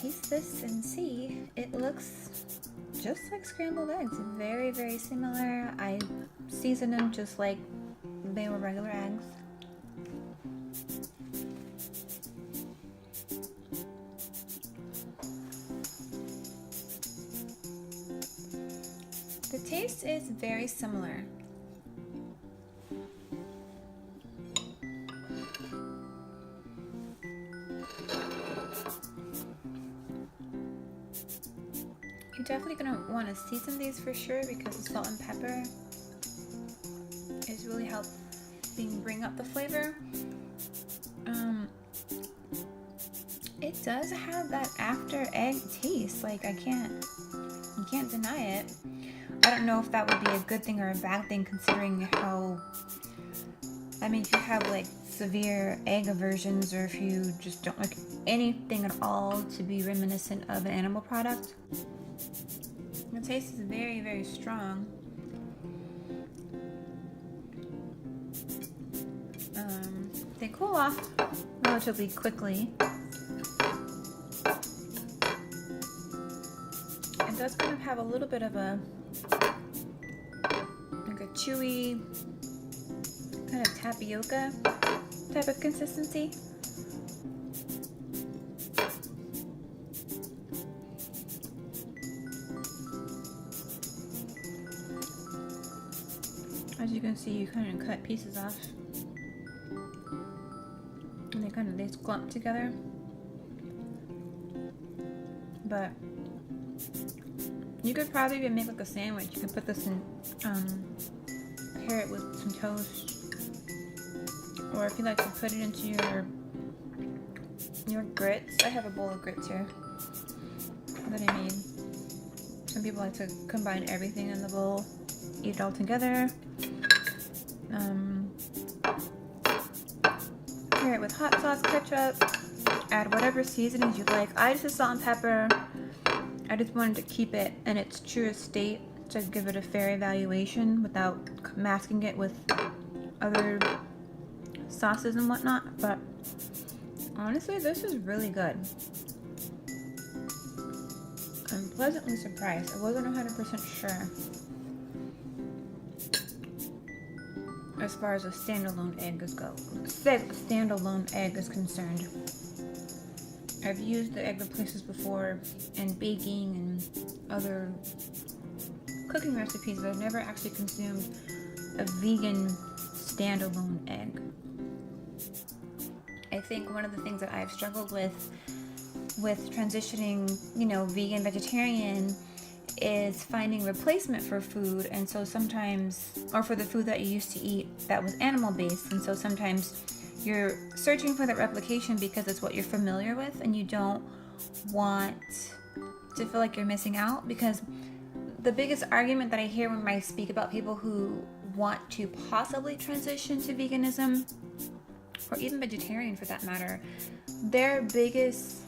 taste this and see. It looks just like scrambled eggs. Very, very similar. I seasoned them just like they were regular eggs. The taste is very similar. You're definitely going to want to season these for sure because the salt and pepper is really helping bring up the flavor. It does have that after egg taste. Like you can't deny it. I don't know if that would be a good thing or a bad thing considering how, if you have like severe egg aversions or if you just don't like anything at all to be reminiscent of an animal product. The taste is very, very strong. They cool off relatively quickly. It does kind of have a little bit of a chewy kind of tapioca type of consistency. As you can see, you kind of cut pieces off and they clump together, but you could probably even make like a sandwich. You could put this in, pair it with some toast, or if you like to put it into your grits. I have a bowl of grits here that I made. Some people like to combine everything in the bowl, eat it all together. Pair it with hot sauce, ketchup, add whatever seasonings you like. I just did salt and pepper. I just wanted to keep it in its truest state to give it a fair evaluation without masking it with other sauces and whatnot. But honestly, this is really good. I'm pleasantly surprised. I wasn't 100% sure as far as a standalone egg is concerned. I've used the egg replacers before in baking and other cooking recipes, but I've never actually consumed a vegan standalone egg. I think one of the things that I've struggled with transitioning, vegan, vegetarian, is finding replacement for food, and so sometimes, or for the food that you used to eat that was animal based, and so sometimes you're searching for that replication because it's what you're familiar with and you don't want to feel like you're missing out. Because the biggest argument that I hear when I speak about people who want to possibly transition to veganism, or even vegetarian for that matter, their biggest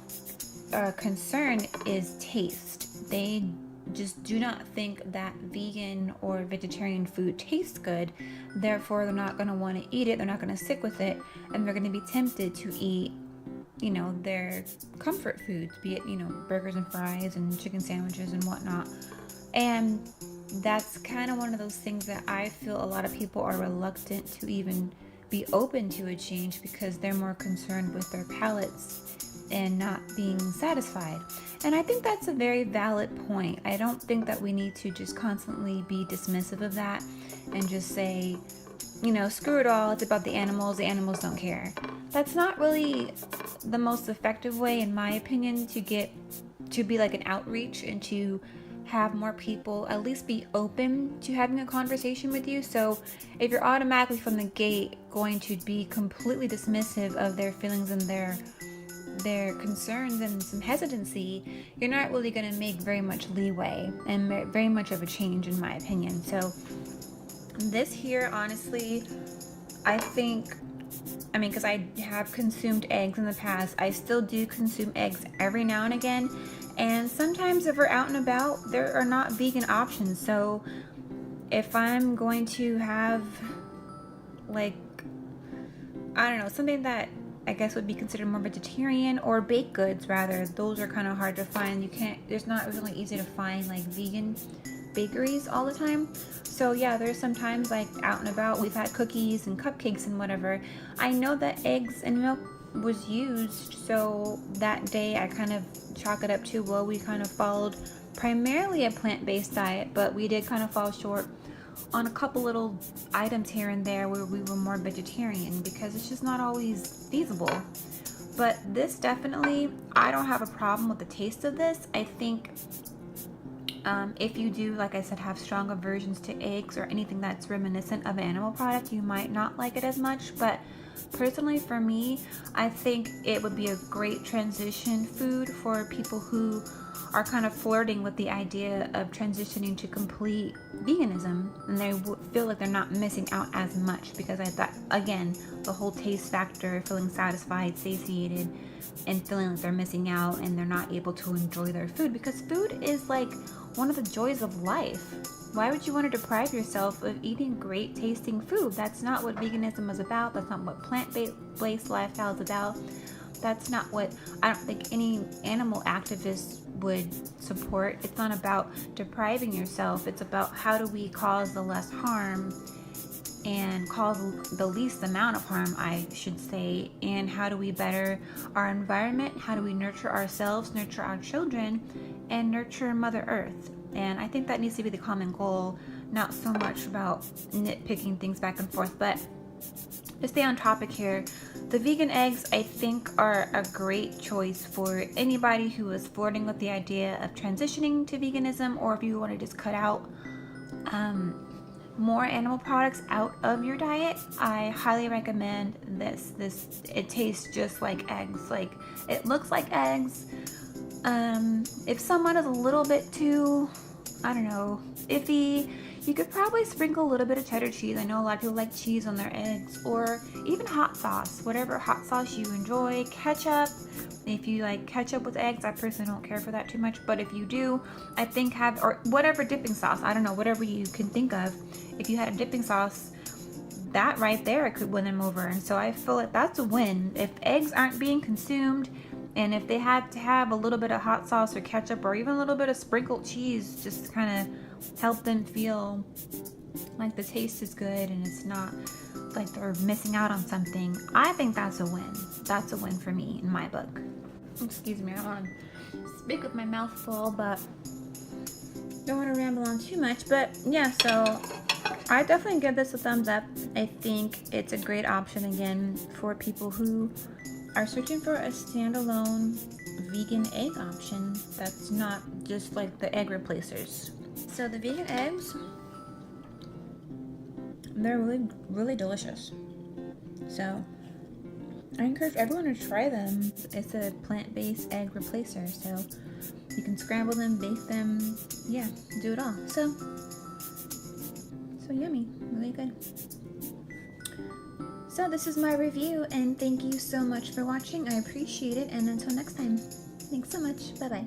concern is taste. They just do not think that vegan or vegetarian food tastes good, therefore they're not going to want to eat it, they're not going to stick with it, and they're going to be tempted to eat their comfort foods, be it burgers and fries and chicken sandwiches and whatnot. And that's kind of one of those things that I feel a lot of people are reluctant to even be open to a change because they're more concerned with their palates and not being satisfied. And I think that's a very valid point. I don't think that we need to just constantly be dismissive of that and just say, screw it all, it's about the animals don't care. That's not really the most effective way, in my opinion, to be like an outreach and to have more people at least be open to having a conversation with you. So if you're automatically from the gate going to be completely dismissive of their feelings and their concerns and some hesitancy, you're not really going to make very much leeway and very much of a change, in my opinion. So this here, honestly, I think, because I have consumed eggs in the past, I still do consume eggs every now and again, and sometimes if we're out and about, there are not vegan options. So if I'm going to have something that I guess would be considered more vegetarian, or baked goods rather. Those are kind of hard to find. You can't, there's not really easy to find like vegan bakeries all the time. So yeah, there's sometimes like out and about we've had cookies and cupcakes and whatever. I know that eggs and milk was used, so that day I kind of chalk it up to, well, we kind of followed primarily a plant-based diet, but we did kind of fall short on a couple little items here and there where we were more vegetarian, because it's just not always feasible. But this definitely, I don't have a problem with the taste of this. I think if you do, like I said, have strong aversions to eggs or anything that's reminiscent of an animal product, you might not like it as much. But personally, for me, I think it would be a great transition food for people who are kind of flirting with the idea of transitioning to complete veganism, and they feel like they're not missing out as much, because I thought, again, the whole taste factor, feeling satisfied, satiated, and feeling like they're missing out and they're not able to enjoy their food, because food is like one of the joys of life. Why would you want to deprive yourself of eating great tasting food? That's not what veganism is about. That's not what plant-based lifestyle is about. That's not what, I don't think, any animal activist would support. It's not about depriving yourself. It's about how do we cause the less harm and cause the least amount of harm, I should say, and how do we better our environment? How do we nurture ourselves, nurture our children, and nurture Mother Earth? And I think that needs to be the common goal, not so much about nitpicking things back and forth. But to stay on topic here, the vegan eggs, I think, are a great choice for anybody who is flirting with the idea of transitioning to veganism, or if you want to just cut out more animal products out of your diet. I highly recommend this. It tastes just like eggs. Like, it looks like eggs. If someone is a little bit too, I don't know, iffy, you could probably sprinkle a little bit of cheddar cheese. I know a lot of people like cheese on their eggs, or even hot sauce, whatever hot sauce you enjoy. Ketchup, if you like ketchup with eggs. I personally don't care for that too much, but if you do, I think have, or whatever dipping sauce, I don't know, whatever you can think of. If you had a dipping sauce, that right there, it could win them over. And so I feel like that's a win. If eggs aren't being consumed, and if they had to have a little bit of hot sauce or ketchup, or even a little bit of sprinkled cheese, just to kind of help them feel like the taste is good and it's not like they're missing out on something, I think that's a win. That's a win for me in my book. Excuse me, I don't want to speak with my mouth full, but don't want to ramble on too much. But yeah, so I definitely give this a thumbs up. I think it's a great option, again, for people who are searching for a standalone vegan egg option that's not just like the egg replacers. So the vegan eggs, they're really, really delicious. So I encourage everyone to try them. It's a plant-based egg replacer, so you can scramble them, bake them, yeah, do it all. So yummy, really good. So this is my review, and thank you so much for watching. I appreciate it, and until next time, thanks so much. Bye-bye.